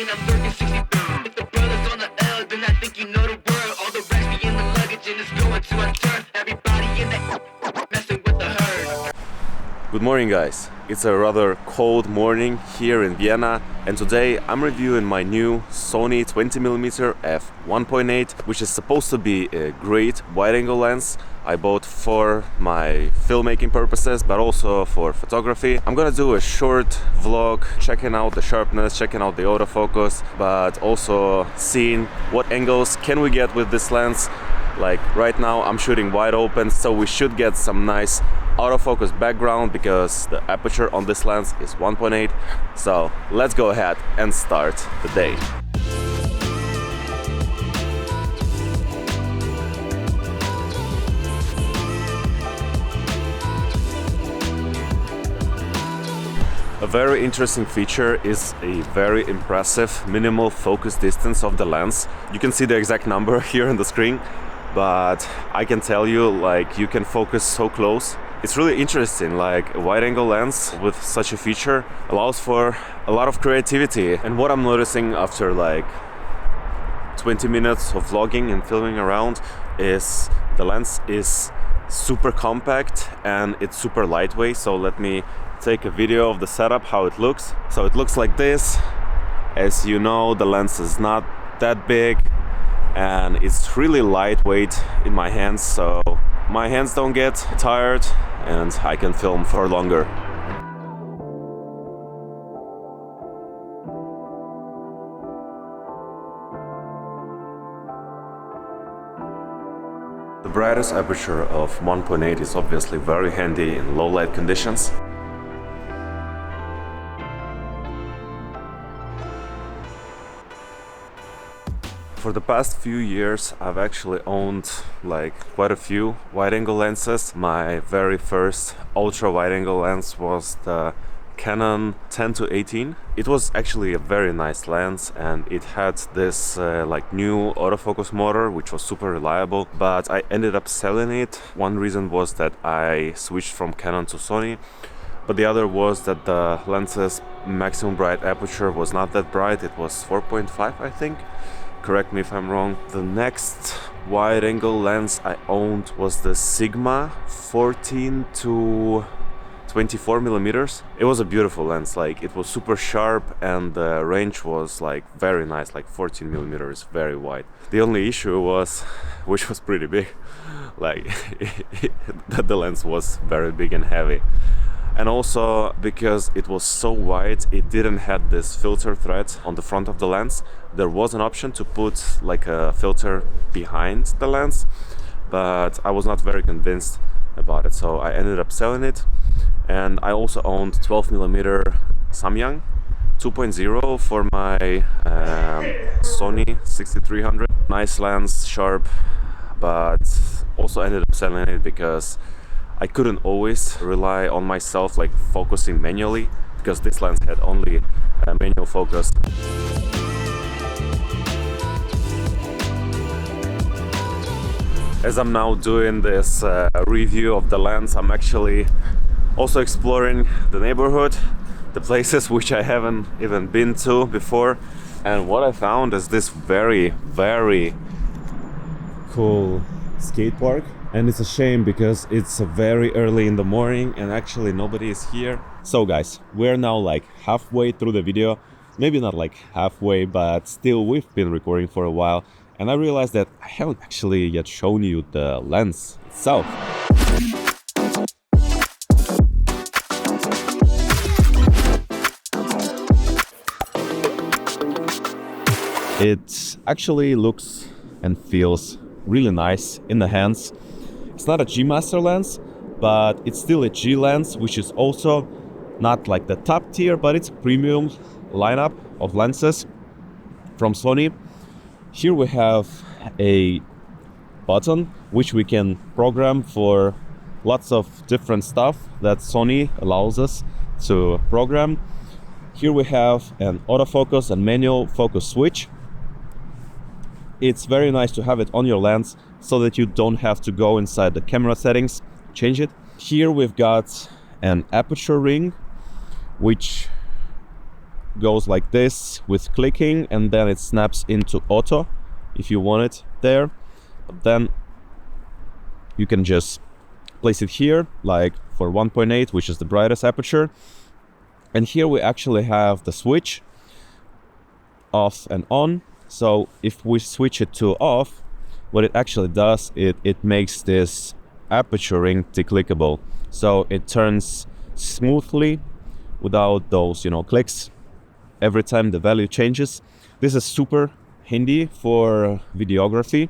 and I'm lurking 60. If the brother's on the L, then I think you know the word. All the rest be in the luggage and it's going to a turn. Everybody in the messing with the herd. Good morning, guys. It's a rather cold morning here in Vienna, and today I'm reviewing my new Sony 20mm F1.8, which is supposed to be a great wide-angle lens I bought for my filmmaking purposes, but also for photography. I'm gonna do a short vlog checking out the sharpness, checking out the autofocus, but also seeing what angles can we get with this lens. Like right now I'm shooting wide open, so we should get some nice autofocus background because the aperture on this lens is 1.8. So let's go ahead and start the day. A very interesting feature is a very impressive minimal focus distance of the lens. You can see the exact number here on the screen, but I can tell you, like, you can focus so close. It's really interesting, like a wide-angle lens with such a feature allows for a lot of creativity. And what I'm noticing after like 20 minutes of vlogging and filming around is the lens is super compact and it's super lightweight. So let me take a video of the setup, how it looks. So it looks like this. As you know, the lens is not that big and it's really lightweight in my hands, so my hands don't get tired and I can film for longer. The brightest aperture of 1.8 is obviously very handy in low light conditions. For the past few years I've actually owned like quite a few wide-angle lenses. My very first ultra wide-angle lens was the Canon 10-18. It was actually a very nice lens and it had this like new autofocus motor which was super reliable, but I ended up selling it. One reason was that I switched from Canon to Sony, but the other was that the lens's maximum bright aperture was not that bright. It was 4.5, I think. Correct me if I'm wrong. The next wide-angle lens I owned was the Sigma 14-24mm. It was a beautiful lens, like it was super sharp and the range was like very nice, like 14mm, very wide. The only issue was, which was pretty big, like that the lens was very big and heavy. And also because it was so wide, it didn't have this filter thread on the front of the lens. There was an option to put like a filter behind the lens, but I was not very convinced about it, so I ended up selling it. And I also owned 12mm Samyang 2.0 for my Sony 6300. Nice lens, sharp, but also ended up selling it because I couldn't always rely on myself like focusing manually, because this lens had only manual focus. As I'm now doing this review of the lens, I'm actually also exploring the neighborhood, the places which I haven't even been to before. And what I found is this very, very cool skate park. And it's a shame because it's very early in the morning and actually nobody is here. So guys, we're now like halfway through the video. Maybe not like halfway, but still we've been recording for a while. And I realized that I haven't actually yet shown you the lens itself. It actually looks and feels really nice in the hands. It's not a G Master lens, but it's still a G lens, which is also not like the top tier, but it's a premium lineup of lenses from Sony. Here we have a button which we can program for lots of different stuff that Sony allows us to program. Here we have an autofocus and manual focus switch. It's very nice to have it on your lens so that you don't have to go inside the camera settings, change it. Here we've got an aperture ring, which goes like this with clicking, and then it snaps into auto if you want it there. But then you can just place it here, like for 1.8, which is the brightest aperture. And here we actually have the switch off and on. So if we switch it to off, what it actually does, it makes this aperture ring declickable. So it turns smoothly without those, clicks every time the value changes. This is super handy for videography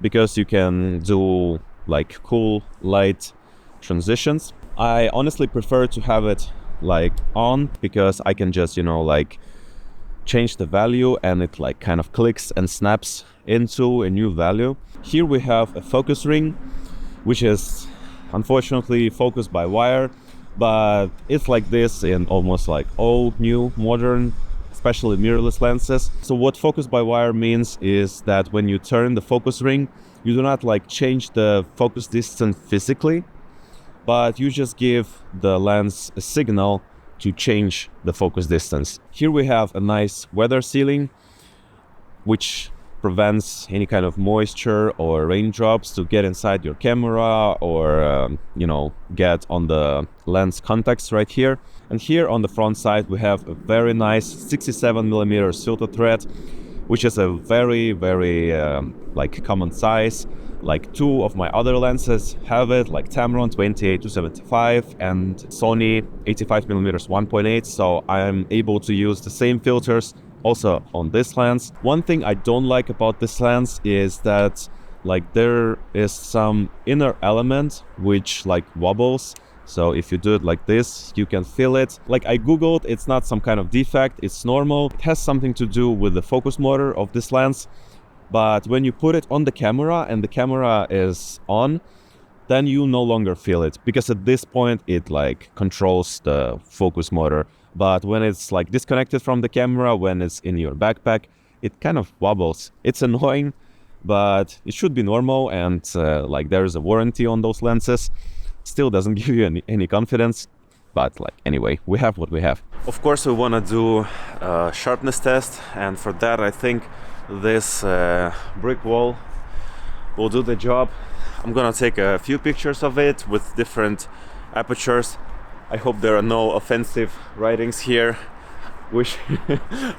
because you can do like cool light transitions. I honestly prefer to have it like on because I can just, like change the value and it like kind of clicks and snaps into a new value. Here we have a focus ring, which is unfortunately focused by wire, but it's like this in almost like all new modern, especially mirrorless lenses. So what focus by wire means is that when you turn the focus ring, you do not like change the focus distance physically, but you just give the lens a signal to change the focus distance. Here we have a nice weather sealing, which prevents any kind of moisture or raindrops to get inside your camera or, get on the lens contacts right here. And here on the front side, we have a very nice 67mm filter thread, which is a very, very common size. Like two of my other lenses have it, like Tamron 28-75 and Sony 85mm 1.8. So I am able to use the same filters also on this lens. One thing I don't like about this lens is that like there is some inner element which like wobbles. So if you do it like this, you can feel it. Like I googled, it's not some kind of defect, it's normal. It has something to do with the focus motor of this lens. But when you put it on the camera and the camera is on, then you no longer feel it, because at this point it like controls the focus motor. But when it's like disconnected from the camera, when it's in your backpack, it kind of wobbles. It's annoying, but it should be normal, and like there is a warranty on those lenses. Still doesn't give you any confidence, but like anyway, we have what we have. Of course, we want to do a sharpness test, and for that I think this brick wall will do the job. I'm gonna take a few pictures of it with different apertures. I hope there are no offensive writings here, which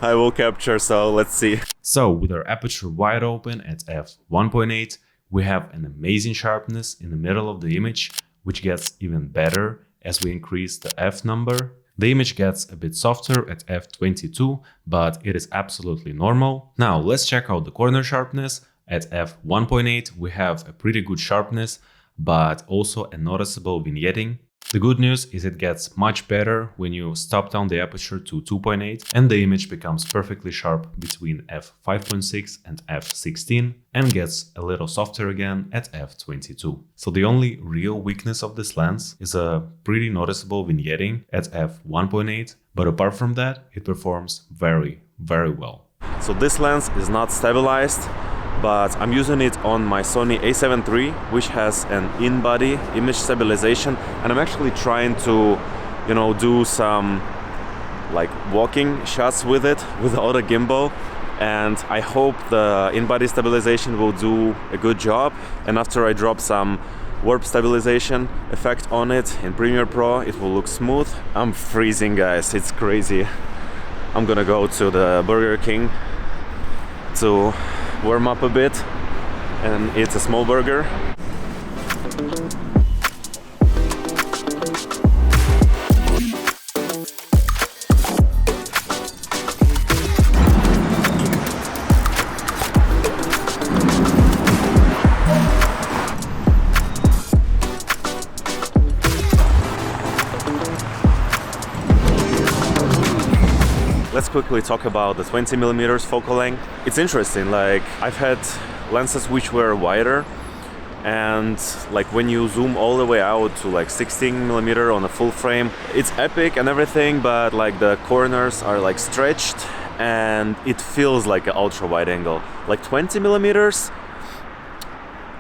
I will capture, so let's see. So with our aperture wide open at f1.8, we have an amazing sharpness in the middle of the image, which gets even better as we increase the f number. The image gets a bit softer at f22, but it is absolutely normal. Now let's check out the corner sharpness. At f1.8 we have a pretty good sharpness, but also a noticeable vignetting. The good news is it gets much better when you stop down the aperture to 2.8 and the image becomes perfectly sharp between f5.6 and f16 and gets a little softer again at f22. So the only real weakness of this lens is a pretty noticeable vignetting at f1.8, but apart from that, it performs very, very well. So this lens is not stabilized, but I'm using it on my Sony a7 III, which has an in-body image stabilization, and I'm actually trying to, do some like walking shots with it without a gimbal, and I hope the in-body stabilization will do a good job. And after I drop some warp stabilization effect on it in Premiere Pro, it will look smooth. I'm freezing, guys, it's crazy. I'm gonna go to the Burger King to warm up a bit and eat a small burger. Let's quickly talk about the 20mm focal length. It's interesting, like I've had lenses which were wider, and like when you zoom all the way out to like 16mm on a full frame, it's epic and everything, but like the corners are like stretched and it feels like an ultra wide angle. Like 20mm,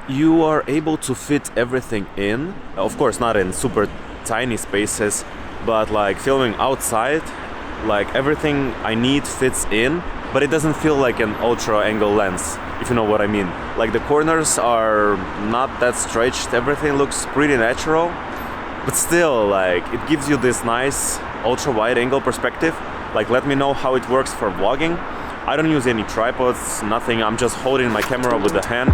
you are able to fit everything in, of course not in super tiny spaces, but like filming outside, Like everything I need fits in, but it doesn't feel like an ultra angle lens, if you know what I mean. Like the corners are not that stretched, everything looks pretty natural, but still like it gives you this nice ultra wide angle perspective. Like let me know how it works for vlogging. I don't use any tripods, nothing, I'm just holding my camera with the hand.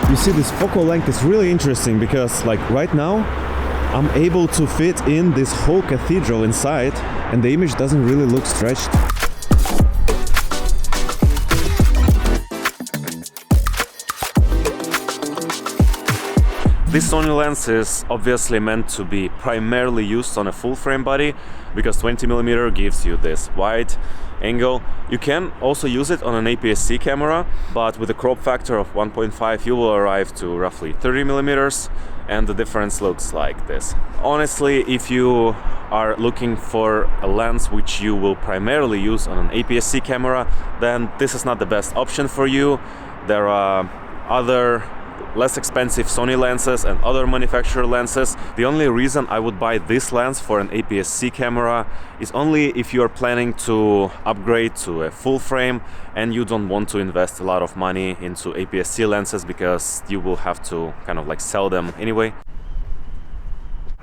You see, this focal length is really interesting because like right now I'm able to fit in this whole cathedral inside and the image doesn't really look stretched. This Sony lens is obviously meant to be primarily used on a full frame body because 20mm gives you this wide angle. You can also use it on an APS-C camera, but with a crop factor of 1.5 you will arrive to roughly 30mm, and the difference looks like this. Honestly, if you are looking for a lens which you will primarily use on an APS-C camera, then this is not the best option for you. There are other less expensive Sony lenses and other manufacturer lenses. The only reason I would buy this lens for an APS-C camera is only if you are planning to upgrade to a full frame and you don't want to invest a lot of money into APS-C lenses because you will have to kind of like sell them anyway.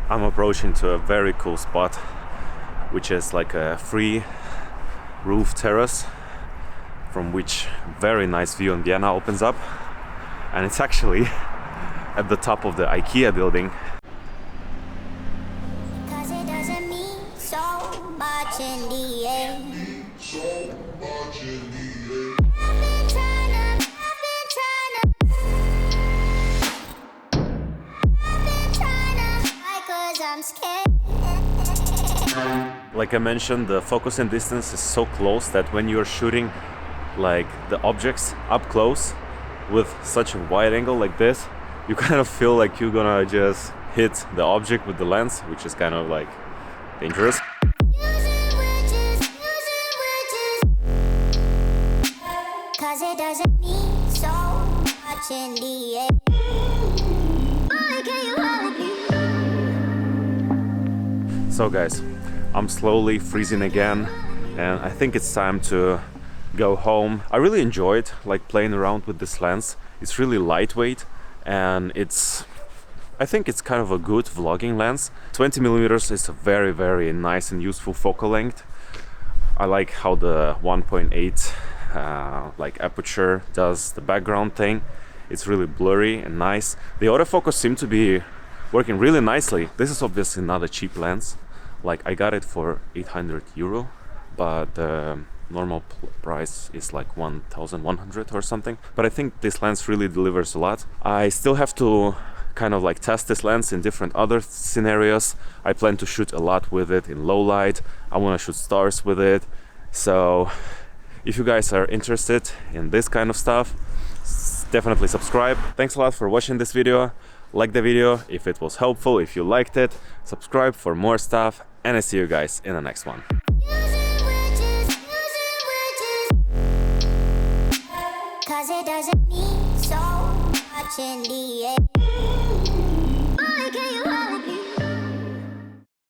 I'm approaching to a very cool spot, which is like a free roof terrace from which very nice view in Vienna opens up. And it's actually at the top of the IKEA building. Cause it doesn't mean so much in the end. I've been trying to, cause I'm scared. Like I mentioned, the focusing distance is so close that when you're shooting like the objects up close with such a wide angle like this, you kind of feel like you're gonna just hit the object with the lens, which is kind of like dangerous. Cause it doesn't mean so much in the end. Boy, can you hold me? So guys, I'm slowly freezing again and I think it's time to go home. I really enjoyed like playing around with this lens. It's really lightweight and I think it's kind of a good vlogging lens. 20mm is a very nice and useful focal length. I like how the 1.8 like aperture does the background thing. It's really blurry and nice. The autofocus seems to be working really nicely. This is obviously not a cheap lens. Like I got it for 800 euro, but normal price is like 1,100 or something. But I think this lens really delivers a lot. I still have to kind of like test this lens in different other scenarios. I plan to shoot a lot with it in low light. I want to shoot stars with it. So if you guys are interested in this kind of stuff, definitely subscribe. Thanks a lot for watching this video. Like the video if it was helpful, if you liked it. Subscribe for more stuff, and I see you guys in the next one. Cause it doesn't mean so much in the end.